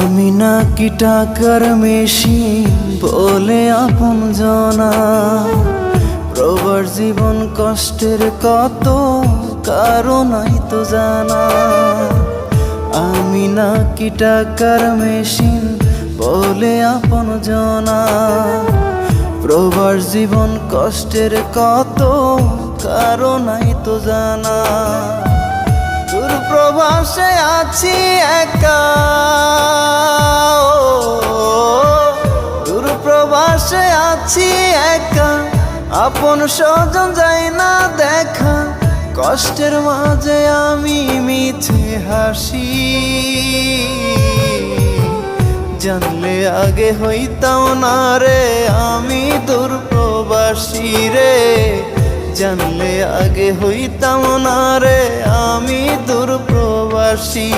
আমি নাকি টাকার মেশিন বলে আপন জনা, প্রবার জীবন কষ্টের কত কারণই তো জানা। আমি নাকি টাকার মেশিন বলে আপন জনা, প্রবার জীবন কষ্টের কত কারণই তো জানা। দূর প্রবাসে আছি একা, দূর প্রবাসে আছি একা, আপন স্বজন যায় না দেখা। কষ্টের মাঝে আমি মিছে হাসি, জানলে আগে হইতাম না রে আমি দূর প্রবাসী রে, জানলে আগে হইতাম না রে আমি দূর প্রবাসী।